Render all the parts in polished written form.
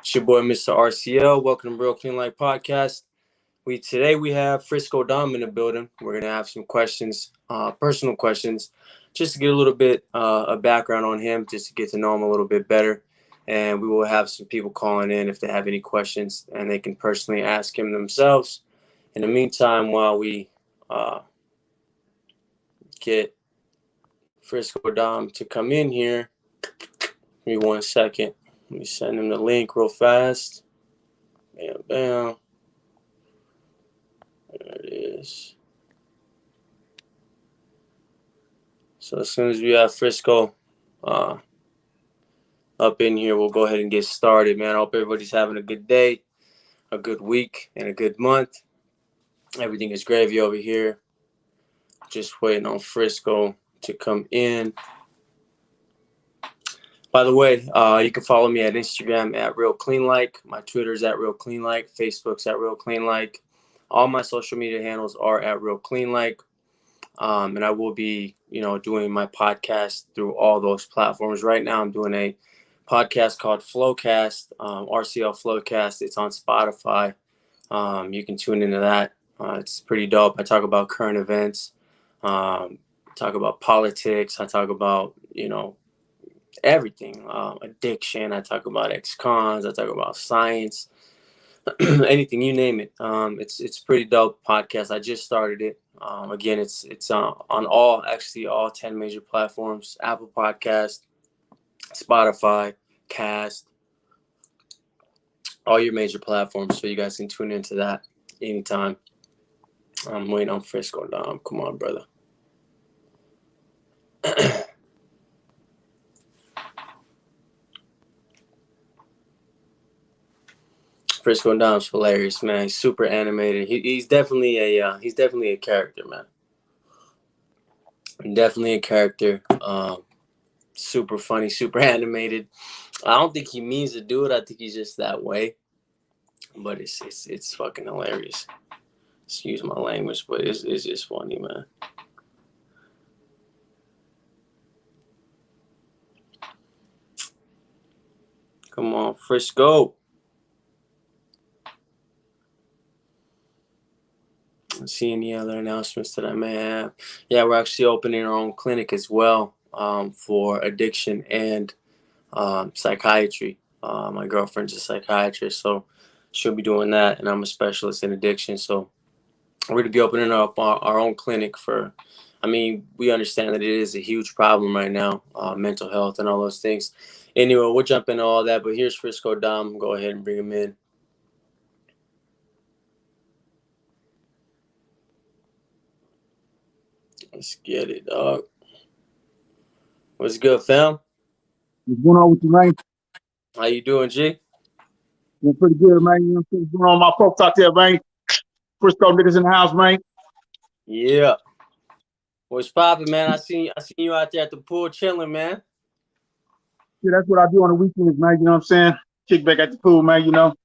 It's your boy, Mr. RCL. Welcome to Real Clean Life Podcast. Today we have Frisco Dom in the building. We're going to have some questions, personal questions, just to get a little bit of background on him, just to get to know him a little bit better. And we will have some people calling in if they have any questions, and they can personally ask him themselves. In the meantime, while we get Frisco Dom to come in here, give me 1 second. Let me send him the link real fast. Bam, bam. There it is. So as soon as we have Frisco up in here, we'll go ahead and get started, man. I hope everybody's having a good day, a good week, and a good month. Everything is gravy over here. Just waiting on Frisco to come in. By the way, you can follow me at Instagram at Real Clean Like. My Twitter is at Real Clean Like. Facebook's at Real Clean Like. All my social media handles are at Real Clean Like. And I will be, doing my podcast through all those platforms. Right now, I'm doing a podcast called Flowcast, RCL Flowcast. It's on Spotify. You can tune into that. It's pretty dope. I talk about current events, talk about politics. I talk about, everything, addiction. I talk about ex-cons. I talk about science, anything, you name it. It's pretty dope podcast. I just started it. Again, it's on all 10 major platforms: Apple Podcast, Spotify, Cast, all your major platforms. So you guys can tune into that anytime. I'm waiting on Frisco Dom. Come on, brother. Frisco Dom's hilarious, man. He's super animated. He's definitely a character, man. Definitely a character. Super funny, super animated. I don't think he means to do it. I think he's just that way. But it's fucking hilarious. Excuse my language, but it's just funny, man. Come on, Frisco. Let's see any other announcements that I may have. Yeah, we're actually opening our own clinic as well, for addiction and psychiatry. My girlfriend's a psychiatrist, so she'll be doing that, and I'm a specialist in addiction. So we're going to be opening up our own clinic we understand that it is a huge problem right now, mental health and all those things. Anyway, we'll jump into all that, but here's Frisco Dom. Go ahead and bring him in. Let's get it, dog. What's good, fam? What's going on with you, man? How you doing, G? Doing pretty good, man. What's going on, my folks out there, man? Frisco niggas in the house, man. Yeah. What's poppin', man? I seen you out there at the pool chilling, man. Yeah, that's what I do on the weekends, man. You know what I'm saying? Kick back at the pool, man. Ain't a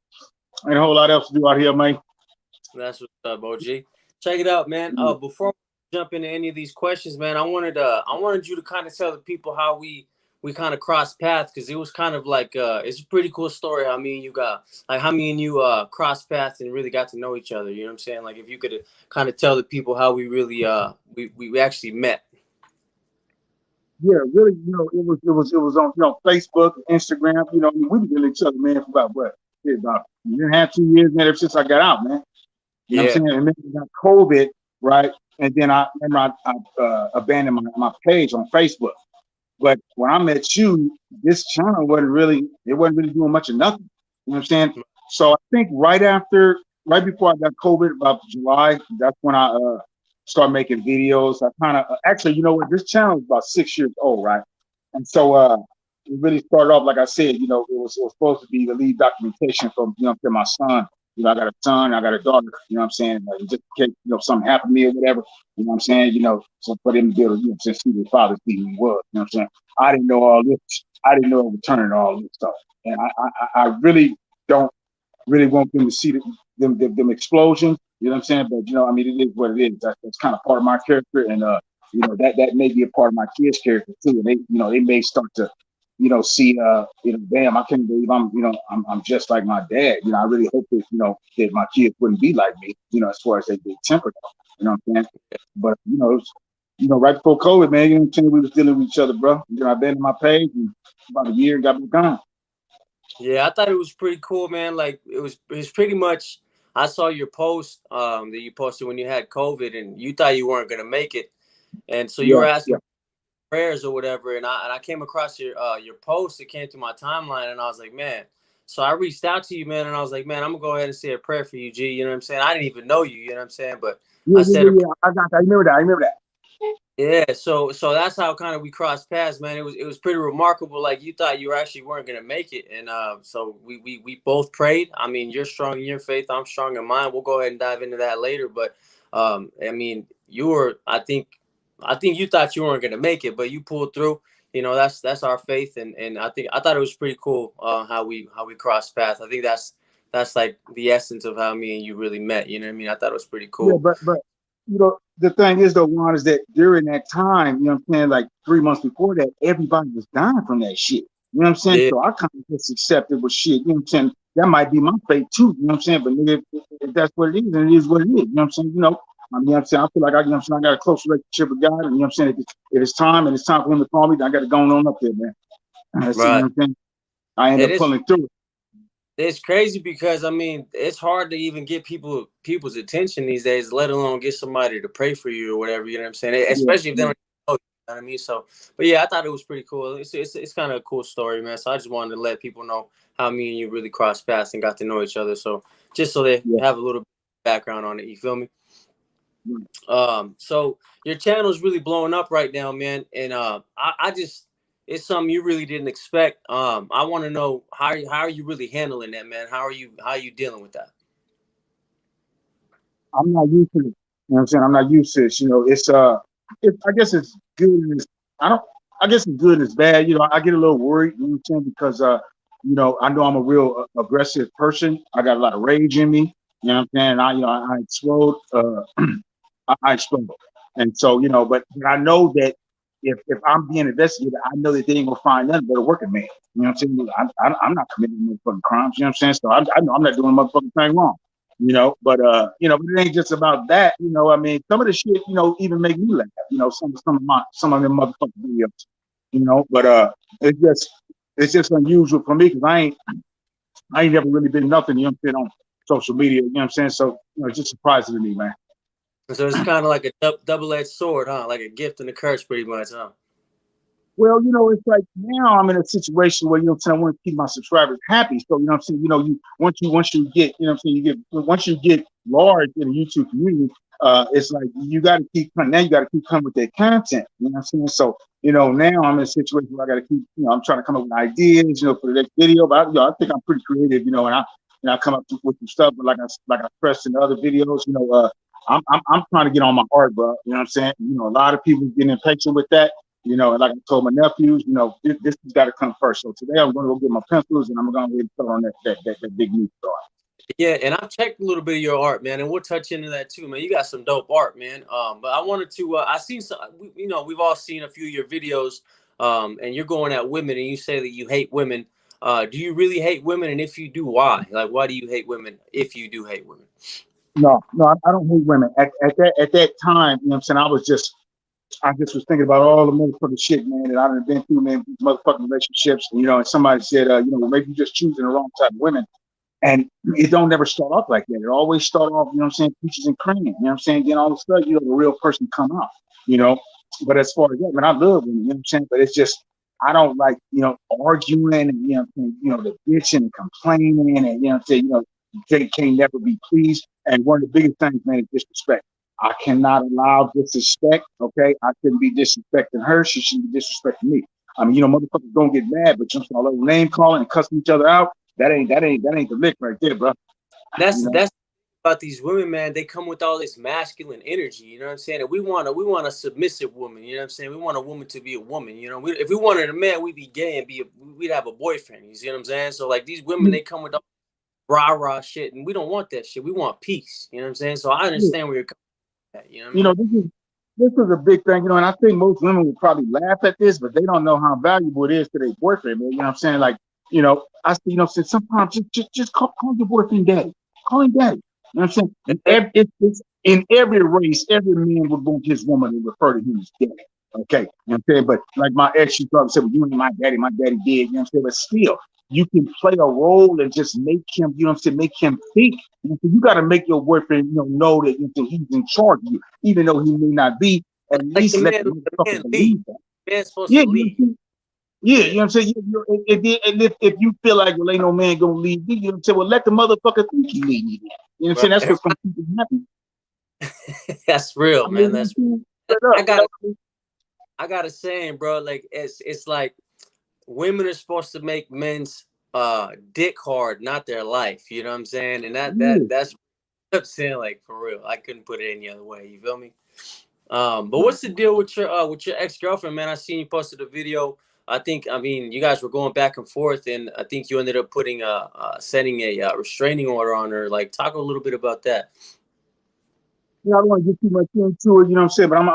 whole lot else to do out here, man. That's what's up, OG. Check it out, man. Before we jump into any of these questions, man, I wanted you to kind of tell the people how we kind of crossed paths, because it was kind of like it's a pretty cool story how me and you crossed paths and really got to know each other. You know what I'm saying? Like, if you could kind of tell the people how we really we actually met. Yeah, really, it was on Facebook, Instagram. We've been each other, man, for about a year and a half, 2 years, man, ever since I got out, man. You know what I'm saying? And then I got COVID, right? And then I abandoned my page on Facebook. But when I met you, this channel wasn't really doing much of nothing. You know what I'm saying? So I think right before I got COVID, about July, that's when I started making videos. I kind of actually, you know what? This channel is about 6 years old, right? And so it really started off, like I said, it was supposed to be the lead documentation from my son. I got a son, I got a daughter. You know what I'm saying? Like, just in case something happened to me or whatever. You know what I'm saying? So for them to be able to see the father see who he was. You know what I'm saying? I didn't know all this. I didn't know it would turn into all this stuff. And I really don't really want them to see them explosions. You know what I'm saying? But it is what it is. That's kind of part of my character, and that may be a part of my kids' character too. And they may start to see, damn, I can't believe I'm just like my dad. I really hope that, that my kids wouldn't be like me, as far as they get tempered. You know what I'm saying? But, right before COVID, man, you know what I'm saying? We was dealing with each other, bro. I abandoned my page and about a year and got back on. Yeah, I thought it was pretty cool, man. Like it was pretty much. I saw your post that you posted when you had COVID, and you thought you weren't gonna make it, and so you Yeah, were yeah. asking prayers or whatever. And I came across your post. It came through my timeline, and I was like, man. So I reached out to you, man, and I was like, man, I'm gonna go ahead and say a prayer for you, G. You know what I'm saying? I didn't even know you. You know what I'm saying? But Yeah, I yeah, said yeah, a yeah. I got that. I remember that. I remember that. yeah, so that's how kind of we crossed paths, man. It was pretty remarkable. Like you thought you actually weren't gonna make it, and so we both prayed. I mean, you're strong in your faith, I'm strong in mine. We'll go ahead and dive into that later. But I mean, you were, I think you thought you weren't gonna make it, but you pulled through. You know, that's our faith, and I thought it was pretty cool how we crossed paths. I think that's like the essence of how me and you really met. You know what I mean? I thought it was pretty Yeah, cool. but the thing is though, Juan, is that during that time, you know what I'm saying, like 3 months before that, everybody was dying from that shit. You know what I'm saying? Yeah, So I kind of just accepted with shit. You know what I'm saying? That might be my fate too. You know what I'm saying? But nigga, if that's what it is, then it is what it is. You know what I'm saying? You know what I'm saying? I feel like I got a close relationship with God, and you know what I'm saying? If it's time and it's time for him to call me, then I got to go on up there, man. So, you know right. what I'm saying? I end It up is. pulling through it. It's crazy because I mean it's hard to even get people's attention these days, let alone get somebody to pray for you or whatever. You know what I'm saying? Yeah, Especially if they yeah, don't know you, know what I mean. So, but yeah, I thought it was pretty cool. It's kind of a cool story, man. So I just wanted to let people know how me and you really crossed paths and got to know each other. So just so they yeah. have a little background on it. You feel me? Yeah. So your channel's really blowing up right now, man, and I just it's something you really didn't expect. I want to know how are you really handling that, man? How are you dealing with that? I'm not used to it. You know what I'm saying? I'm not used to it. I guess it's good and I don't I guess it's good and it's bad. I get a little worried, you know what I'm saying, because I know I'm a real aggressive person. I got a lot of rage in me. You know what I'm saying? I explode, I explode. And so, but I know that if I'm being investigated, I know that they ain't gonna find nothing but a working man. You know what I'm saying? I'm not committing motherfucking crimes. You know what I'm saying? So I know I'm not doing a motherfucking thing wrong. But it ain't just about that. I mean, some of the shit, even make me laugh. Some of them motherfucking videos. But it's just unusual for me because I ain't never really been nothing. You know what I'm saying, on social media. You know what I'm saying? So it's just surprising to me, man. So it's kind of like a double-edged sword, huh? Like a gift and a curse, pretty much, huh? Well, it's like now I'm in a situation where I want to keep my subscribers happy. So you know what I'm saying. You once you get once you get large in the YouTube community, it's like you got to keep coming. Now you got to keep coming with that content. You know what I'm saying. So now I'm in a situation where I got to keep. I'm trying to come up with ideas. For the next video. But I think I'm pretty creative. And I come up with some stuff. But like I stressed in the other videos, I'm trying to get on my art, bro. You know what I'm saying. A lot of people getting impatient with that. And like I told my nephews, this has got to come first. So today I'm going to go get my pencils and I'm going to start on that big new start. Yeah, and I've checked a little bit of your art, man, and we'll touch into that too, man. You got some dope art, man. But I wanted to, I seen some, we've all seen a few of your videos, and you're going at women, and you say that you hate women. Do you really hate women? And if you do, why? Like, why do you hate women if you do hate women? No, I don't hate women. At that time, I'm saying, I just was thinking about all the motherfucking shit, man, that I've been through, man, these motherfucking relationships. And somebody said, maybe you're just choosing the wrong type of women. And it don't never start off like that. It always start off, peaches and cream. You know what I'm saying? Then all of a sudden, the real person come out, you know. But as far as that, man, I love women, you know what I'm saying? But it's just, I don't like, arguing and, the bitching and complaining and, they can't never be pleased. And one of the biggest things, man, is disrespect. I cannot allow disrespect, okay? I shouldn't be disrespecting her. She shouldn't be disrespecting me. I mean, motherfuckers don't get mad, but just all over name calling and cussing each other out. That ain't the lick right there, bro. That's You know, that's about these women, man. They come with all this masculine energy. You know what I'm saying? And we want a submissive woman. You know what I'm saying? We want a woman to be a woman. If we wanted a man, we'd be gay and we'd have a boyfriend. You see what I'm saying? So like these women, they come with all rah rah shit, and we don't want that shit. We want peace. You know what I'm saying? So I yeah, understand where you're coming from. You know what I mean? this is. this is a big thing, you know, and I think most women would probably laugh at this, but they don't know how valuable it is to their boyfriend, man. You know what I'm saying? Like, you know, I see, you know, since sometimes just call your boyfriend daddy. Call him daddy. You know what I'm saying? It's in every race, every man would want his woman to refer to him as daddy. Okay. You know what I'm saying? But like my ex, she probably said, well, you ain't my daddy did, you know what I'm saying? But still, you can play a role and just make him, you know what I'm saying, make him think. You got to make your boyfriend, know that he's in charge of you, even though he may not be. At Like least let the the motherfucker man lead. believe that. The man's supposed Yeah, to you know what lead. I'm saying? Yeah, you Yeah. know what I'm saying? If you feel like, well, ain't no man gonna lead me, you know what I'm saying? Well, let the motherfucker think he lead me. You know what I'm saying? That's what's gonna keep him happy. That's real, I mean, man. That's straight up, I got I got a saying, bro. Like it's like women are supposed to make men's dick hard, not their life. You know what I'm saying? And that's what I'm saying, like for real. I couldn't put it any other way. You feel me? But what's the deal with your ex-girlfriend, man? I seen you posted a video. I mean, you guys were going back and forth, and I think you ended up putting setting a restraining order on her. Like, talk a little bit about that. I don't want to get too much into it, you know what I'm saying? But I'm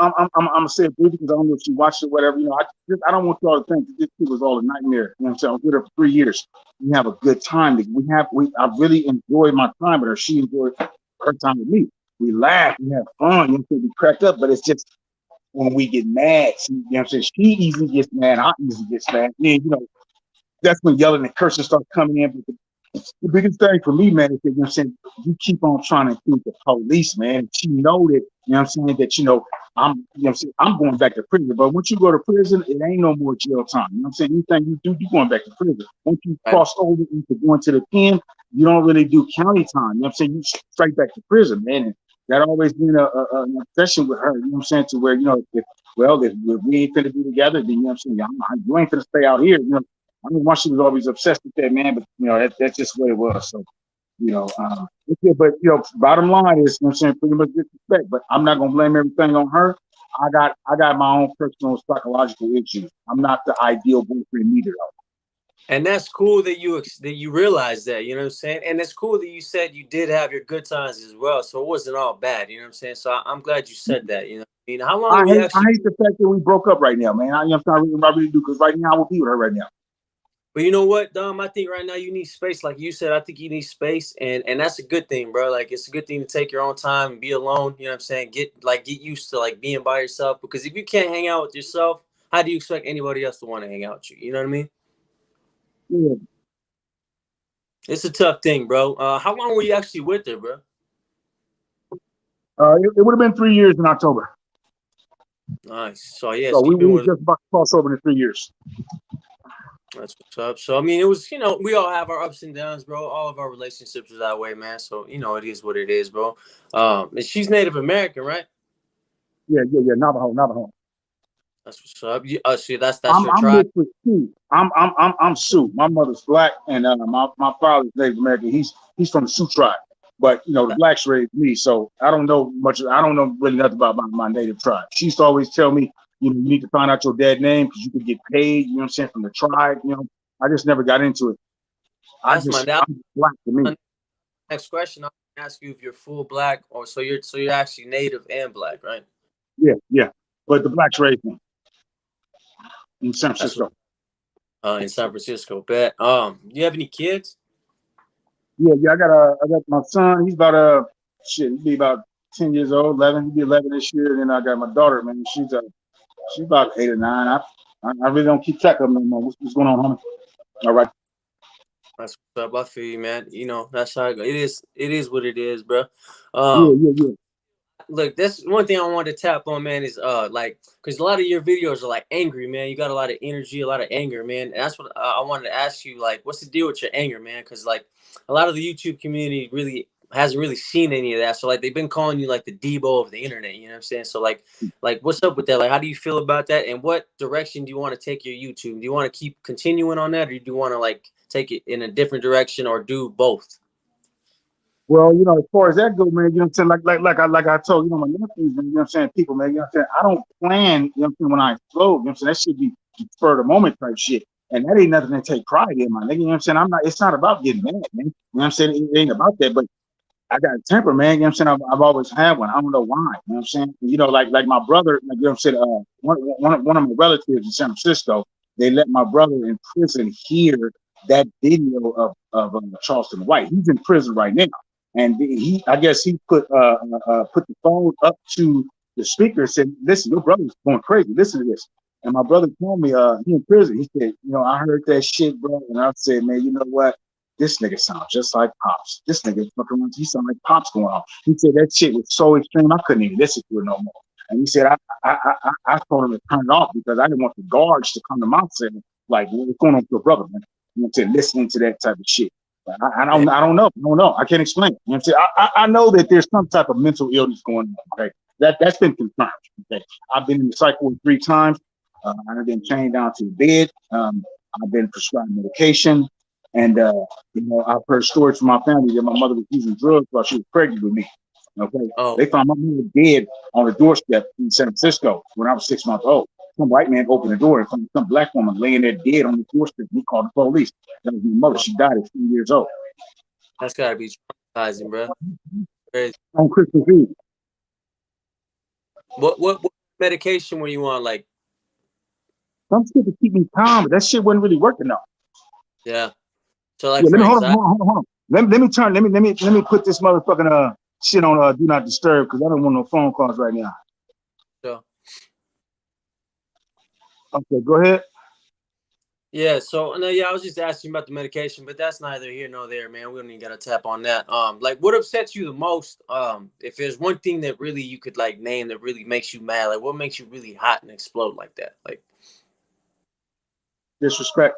gonna say it briefly because I don't know if she watched it or whatever. You know, I don't want y'all to think that this shit was all a nightmare. You know what I'm saying? I was with her for 3 years. We have a good time. I really enjoyed my time with her. She enjoyed her time with me. We laughed, we had fun, you know what I'm saying? We cracked up, but it's just when we get mad, you know what I'm saying? She easily gets mad, I easily get mad. Yeah, you know, that's when yelling and cursing start coming in. But the biggest thing for me, man, is that, you know what I'm saying, you keep on trying to think the police, man. She know that, you know what I'm saying, that, I'm, you know what I'm saying, I'm going back to prison. But once you go to prison, it ain't no more jail time. You know what I'm saying? Anything you do, you're going back to prison. Once you Right. cross over into going to the pen, you don't really do county time. You know what I'm saying? You straight back to prison, man. And that always been an obsession with her, you know what I'm saying, to where, if we ain't finna be together, then, you know what I'm saying, you ain't finna stay out here, you know. I mean, once she was always obsessed with that, man, but, that's just what it was. So, but, bottom line is, you know what I'm saying, pretty much disrespect, but I'm not going to blame everything on her. I got my own personal psychological issues. I'm not the ideal boyfriend either. And that's cool that you realize that, you know what I'm saying? And it's cool that you said you did have your good times as well. So it wasn't all bad, you know what I'm saying? So I'm glad you said that, you know. I mean, how long I were you I actually hate the fact that we broke up right now, man. I really do, because right now I will be with her right now. But you know what, Dom? I think right now you need space, like you said. I think you need space, and that's a good thing, bro. Like it's a good thing to take your own time and be alone. You know what I'm saying? Get used to like being by yourself, because if you can't hang out with yourself, how do you expect anybody else to want to hang out with you? You know what I mean? Yeah. It's a tough thing, bro. How long were you actually with her, bro? It would have been 3 years in October. Nice. So yeah, So so we you've been were with. just about to cross over in 3 years. That's what's up. So I mean, it was, we all have our ups and downs, bro. All of our relationships are that way, man. So it is what it is, bro. And she's Native American, right? Yeah. Navajo. That's what's up. See, that's I'm your I'm tribe. mixed with Sioux. I'm Sioux. My mother's black, and my father's Native American. He's from the Sioux tribe, but the blacks raised me, so I don't know much. I don't know really nothing about my native tribe. She used to always tell me, you need to find out your dad's name because you could get paid. You know what I'm saying, from the tribe. I just never got into it. That's my dad. I'm black to me. Next question, I'll ask you if you're full black, or so you're actually Native and black, right? Yeah. But the blacks raised me in San That's what, Francisco. in San Francisco. Bet. You have any kids? Yeah. I got my son. He's about he'll be about 10 years old, 11. He'll be 11 this year. And then I got my daughter, man. She's about 8 or 9. I really don't keep track of them anymore. What's going on, homie? All right. That's what's up. I feel you, man. That's how it go. It is. It is what it is, bro. Yeah, Um, yeah, yeah. Look, that's one thing I wanted to tap on, man. Is like, because a lot of your videos are like angry, man. You got a lot of energy, a lot of anger, man. And that's what I wanted to ask you. Like, what's the deal with your anger, man? Because like, a lot of the YouTube community really hasn't really seen any of that. So like, they've been calling you like the Debo of the internet. You know what I'm saying? So like, what's up with that? Like, how do you feel about that? And what direction do you want to take your YouTube? Do you want to keep continuing on that, or do you want to like take it in a different direction, or do both? Well, as far as that goes, man, you know what I'm saying? Like I told, my nephews, man, you know what I'm saying? People, man, you know what I'm saying? I don't plan, you know what I'm saying, when I explode, you know what I'm saying? That should be for the moment type shit. And that ain't nothing to take pride in, my nigga. You know what I'm saying? It's not about getting mad, man. You know what I'm saying? It ain't about that. But I got a temper, man. You know what I'm saying? I've always had one. I don't know why. You know what I'm saying? You know, like my brother, like, you know what I'm saying? One of my relatives in San Francisco, they let my brother in prison hear that video of Charleston White. He's in prison right now, and I guess he put the phone up to the speaker and said, "Listen, your brother's going crazy. Listen to this." And my brother told me, he in prison. He said, "You know, I heard that shit, bro." And I said, "Man, you know what? This nigga sounds just like Pops. This nigga fucking, he sound like Pops going on." He said that shit was so extreme, I couldn't even listen to it no more. And he said, I told him to turn it off because I didn't want the guards to come to my cell like, what's going on with your brother, man? You know what I'm saying? Listening to that type of shit. I don't know. I can't explain it. You know what I'm saying? I know that there's some type of mental illness going on. Okay, that's been confirmed. Okay, I've been in the psych ward 3 times. I've been chained down to the bed. I've been prescribed medication. And you know, I've heard stories from my family that my mother was using drugs while she was pregnant with me. Okay, they found my mother dead on the doorstep in San Francisco when I was 6 months old. Some white man opened the door and found some black woman laying there dead on the doorstep. He called the police. That was my mother. She died at 2 years old. That's gotta be traumatizing, bro. Crazy. On Christmas Eve. What medication were you on? Like, some shit to keep me calm, but that shit wasn't really working though. Yeah. So like, yeah, for hold on. Let me put this motherfucking shit on do not disturb because I don't want no phone calls right now. So. Okay, go ahead. Yeah, so no, yeah, I was just asking about the medication, but that's neither here nor there, man. We don't even gotta tap on that. Like, what upsets you the most? If there's one thing that really you could like name that really makes you mad, like what makes you really hot and explode like that? Like disrespect.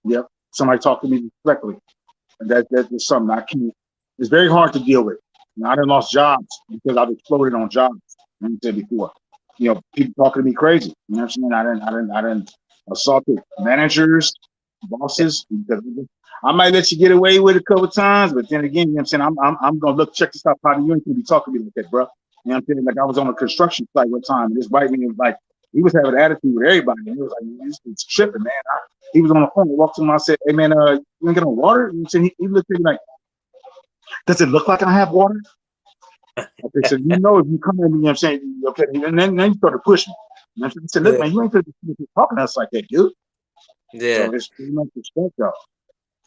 Yep. Somebody talk to me respectfully. And that's something I can't. It's very hard to deal with. I done lost jobs because I've exploded on jobs. Like I said before, you know, people talking to me crazy. You know what I'm saying? I didn't assaulted managers, bosses. Because I might let you get away with it a couple times, but then again, you know what I'm saying? I'm gonna check this out. How you ain't gonna be talking to me like that, bro? You know what I'm saying? Like I was on a construction site one time, and this white man was like, he was having an attitude with everybody. And he was like, this is tripping, man. He was on the phone. I walked to him. I said, "Hey, man, you ain't get no water?" And he looked at me like, "Does it look like I have water?" Okay, so you know if you come in, you know what I'm saying? Okay, and then you started pushing. You know what I'm saying? Look, man, you ain't talking to us like that, dude. Yeah. So it's pretty much respect, though.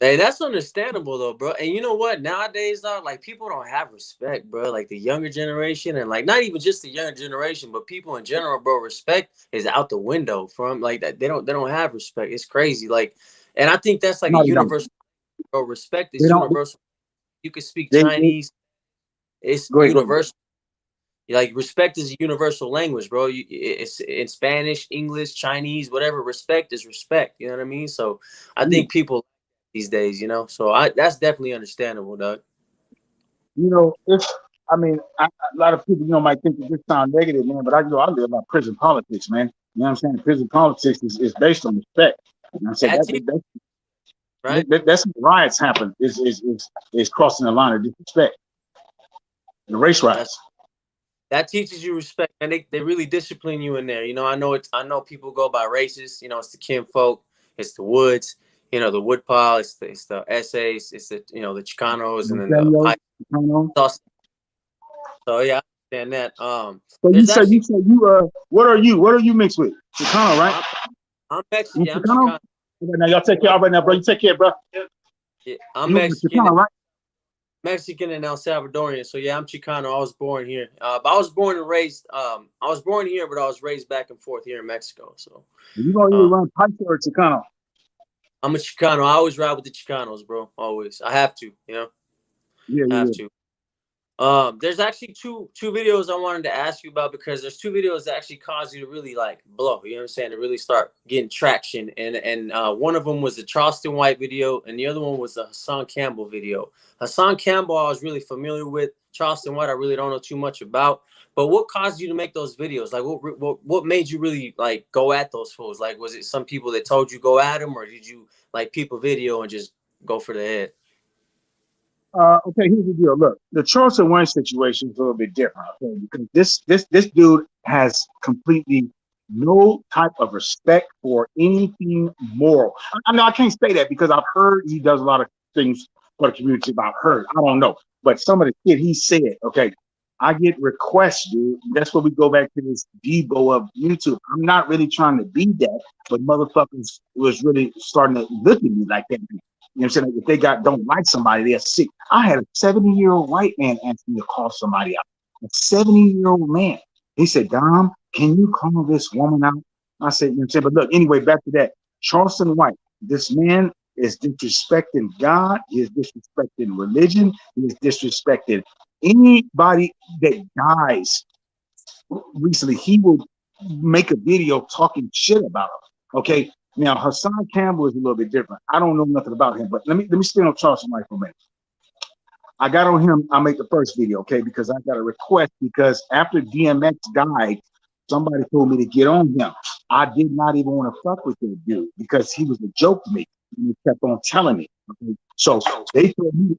Hey, that's understandable though, bro. And you know what? Nowadays, though, like people don't have respect, bro. Like the younger generation, and like not even just the younger generation, but people in general, bro. Respect is out the window from like that. They don't have respect. It's crazy. Like, and I think that's like No, a they don't. universal. Bro, respect is They don't. universal. You can speak Chinese. It's Go ahead. universal. Like respect is a universal language, bro. It's in Spanish, English, Chinese, whatever. Respect is respect. You know what I mean? So I think people these days, you know. So that's definitely understandable, Doug. You know, I mean, a lot of people, you know, might think that this sounds negative, man, but I live about prison politics, man. You know what I'm saying? Prison politics is based on respect. You know what I'm saying? Right? That's when riots happen. Is crossing the line of disrespect. The race riots. That teaches you respect, and they really discipline you in there. You know, I know people go by races. You know, it's the kinfolk, it's the woods, you know, the wood pile, it's the essays, it's the the Chicanos, and then the white. So yeah, I understand that. So you say what are you mixed with? Chicano, right? I'm Mexican. Yeah, I'm Chicano. Now y'all take care right now, bro. You take care, bro. Yeah, I'm Mexican. Chicano, right? Mexican and El Salvadorian. So yeah, I'm Chicano. I was born here. But I was born and raised. I was born here, but I was raised back and forth here in Mexico. So you gonna either run Pike or Chicano? I'm a Chicano. I always ride with the Chicanos, bro. Always. I have to. You know. Yeah, have to. There's actually two videos I wanted to ask you about because there's two videos that actually cause you to really like blow. You know what I'm saying? To really start getting traction. And one of them was the Charleston White video, and the other one was the Hassan Campbell video. Hassan Campbell I was really familiar with. Charleston White I really don't know too much about. But what caused you to make those videos? Like what made you really like go at those fools? Like was it some people that told you go at them, or did you like peep a video and just go for the head? Okay, here's the deal. Look, the Charleston White situation is a little bit different. Okay, because this dude has completely no type of respect for anything moral. I mean, I can't say that because I've heard he does a lot of things for the community about her. I don't know. But some of the shit he said, okay, I get requests, dude. That's where we go back to this Debo of YouTube. I'm not really trying to be that, but motherfuckers was really starting to look at me like that. You know what I'm saying? Like if they don't like somebody, they're sick. I had a 70-year-old white man ask me to call somebody out. A 70-year-old man. He said, Dom, can you call this woman out? I said, you know what I'm saying? But look, anyway, back to that. Charleston White, this man is disrespecting God. He is disrespecting religion. He is disrespecting anybody that dies. Recently, he will make a video talking shit about him. Okay. Now, Hassan Campbell is a little bit different. I don't know nothing about him, but let me stay on Charleston White for a minute. I got on him. I made the first video, okay, because I got a request because after DMX died, somebody told me to get on him. I did not even want to fuck with that dude because he was a joke to me. And he kept on telling me. Okay? So they told me